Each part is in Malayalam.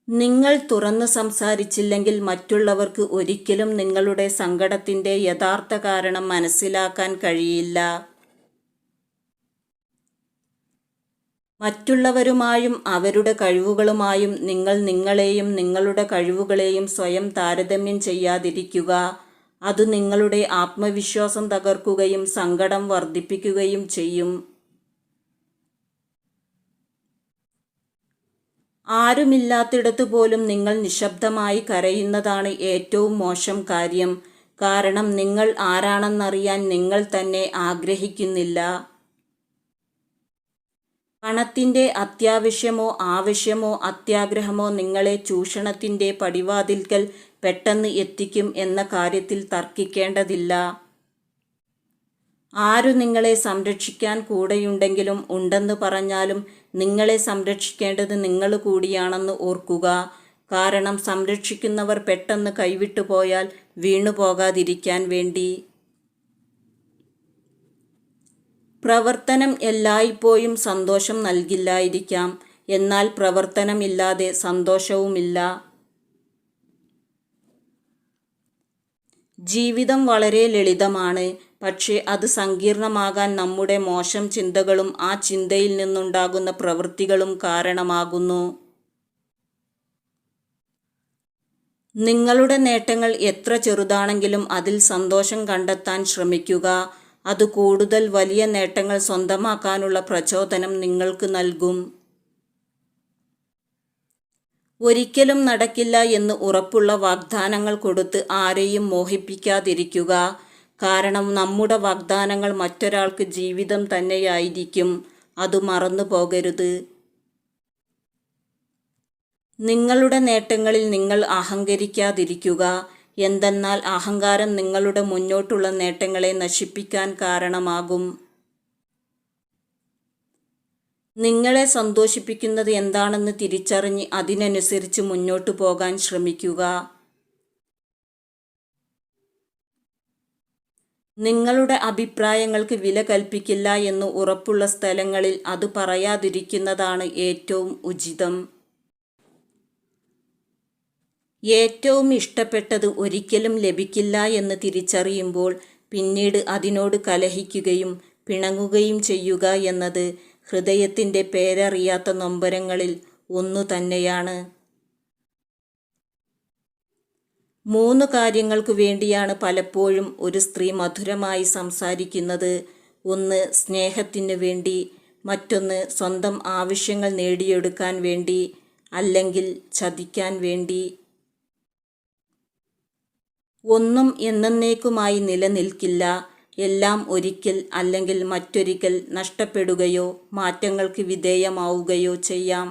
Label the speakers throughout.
Speaker 1: നിങ്ങൾ തുറന്നു സംസാരിച്ചില്ലെങ്കിൽ മറ്റുള്ളവർക്ക് ഒരിക്കലും നിങ്ങളുടെ സങ്കടത്തിൻ്റെ യഥാർത്ഥ കാരണം മനസ്സിലാക്കാൻ കഴിയില്ല. മറ്റുള്ളവരുമായും അവരുടെ കഴിവുകളുമായും നിങ്ങൾ നിങ്ങളെയും നിങ്ങളുടെ കഴിവുകളെയും സ്വയം താരതമ്യം ചെയ്യാതിരിക്കുക. അത് നിങ്ങളുടെ ആത്മവിശ്വാസം തകർക്കുകയും സങ്കടം വർദ്ധിപ്പിക്കുകയും ചെയ്യും. ആരുമില്ലാത്തിടത്ത് പോലും നിങ്ങൾ നിശബ്ദമായി കരയുന്നതാണ് ഏറ്റവും മോശം കാര്യം. കാരണം നിങ്ങൾ ആരാണെന്നറിയാൻ നിങ്ങൾ തന്നെ ആഗ്രഹിക്കുന്നില്ല. പണത്തിൻ്റെ അത്യാവശ്യമോ ആവശ്യമോ അത്യാഗ്രഹമോ നിങ്ങളെ ചൂഷണത്തിൻ്റെ പടിവാതിൽക്കൽ പെട്ടെന്ന് എത്തിക്കും എന്ന കാര്യത്തിൽ തർക്കിക്കേണ്ടതില്ല. ആരു നിങ്ങളെ സംരക്ഷിക്കാൻ കൂടെയുണ്ടെങ്കിലും ഉണ്ടെന്ന് പറഞ്ഞാലും നിങ്ങളെ സംരക്ഷിക്കേണ്ടത് നിങ്ങൾ കൂടിയാണെന്ന് ഓർക്കുക. കാരണം സംരക്ഷിക്കുന്നവർ പെട്ടെന്ന് കൈവിട്ടു പോയാൽ വീണുപോകാതിരിക്കാൻ വേണ്ടി. പ്രവർത്തനം എല്ലായ്പ്പോഴും സന്തോഷം നൽകില്ലായിരിക്കാം, എന്നാൽ പ്രവർത്തനമില്ലാതെ സന്തോഷവുമില്ല. ജീവിതം വളരെ ലളിതമാണ്, പക്ഷേ അത് സങ്കീർണമാകാൻ നമ്മുടെ മോശം ചിന്തകളും ആ ചിന്തയിൽ നിന്നുണ്ടാകുന്ന പ്രവൃത്തികളും കാരണമാകുന്നു. നിങ്ങളുടെ നേട്ടങ്ങൾ എത്ര ചെറുതാണെങ്കിലും അതിൽ സന്തോഷം കണ്ടെത്താൻ ശ്രമിക്കുക. അത് കൂടുതൽ വലിയ നേട്ടങ്ങൾ സ്വന്തമാക്കാനുള്ള പ്രചോദനം നിങ്ങൾക്ക് നൽകും. ഒരിക്കലും നടക്കില്ല എന്ന് ഉറപ്പുള്ള വാഗ്ദാനങ്ങൾ കൊടുത്ത് ആരെയും മോഹിപ്പിക്കാതിരിക്കുക. കാരണം നമ്മുടെ വാഗ്ദാനങ്ങൾ മറ്റൊരാൾക്ക് ജീവിതം തന്നെയായിരിക്കും. അത് മറന്നു പോകരുത്. നിങ്ങളുടെ നേട്ടങ്ങളിൽ നിങ്ങൾ അഹങ്കരിക്കാതിരിക്കുക. എന്തെന്നാൽ അഹങ്കാരം നിങ്ങളുടെ മുന്നോട്ടുള്ള നേട്ടങ്ങളെ നശിപ്പിക്കാൻ കാരണമാകും. നിങ്ങളെ സന്തോഷിപ്പിക്കുന്നത് എന്താണെന്ന് തിരിച്ചറിഞ്ഞ് അതിനനുസരിച്ച് മുന്നോട്ടു പോകാൻ ശ്രമിക്കുക. നിങ്ങളുടെ അഭിപ്രായങ്ങൾക്ക് വില കൽപ്പിക്കില്ല എന്ന് ഉറപ്പുള്ള സ്ഥലങ്ങളിൽ അത് പറയാതിരിക്കുന്നതാണ് ഏറ്റവും ഉചിതം. ഏറ്റവും ഇഷ്ടപ്പെട്ടത് ഒരിക്കലും ലഭിക്കില്ല എന്ന് തിരിച്ചറിയുമ്പോൾ പിന്നീട് അതിനോട് കലഹിക്കുകയും പിണങ്ങുകയും ചെയ്യുക എന്നത് ഹൃദയത്തിൻ്റെ പേരറിയാത്ത നൊമ്പരങ്ങളിൽ ഒന്നു തന്നെയാണ്. 3 കാര്യങ്ങൾക്ക് വേണ്ടിയാണ് പലപ്പോഴും ഒരു സ്ത്രീ മധുരമായി സംസാരിക്കുന്നത്. 1 സ്നേഹത്തിന് വേണ്ടി, മറ്റൊന്ന് സ്വന്തം ആവശ്യങ്ങൾ നേടിയെടുക്കാൻ വേണ്ടി, അല്ലെങ്കിൽ ചതിക്കാൻ വേണ്ടി. ഒന്നും എന്നേക്കുമായി നിലനിൽക്കില്ല. എല്ലാം ഒരിക്കൽ അല്ലെങ്കിൽ മറ്റൊരിക്കൽ നഷ്ടപ്പെടുകയോ മാറ്റങ്ങൾക്ക് വിധേയമാവുകയോ ചെയ്യാം.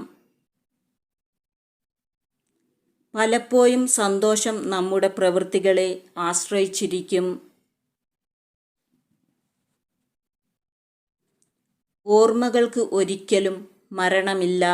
Speaker 1: പലപ്പോഴും സന്തോഷം നമ്മുടെ പ്രവൃത്തികളെ ആശ്രയിച്ചിരിക്കും. ഓർമ്മകൾക്ക് ഒരിക്കലും മരണമില്ല.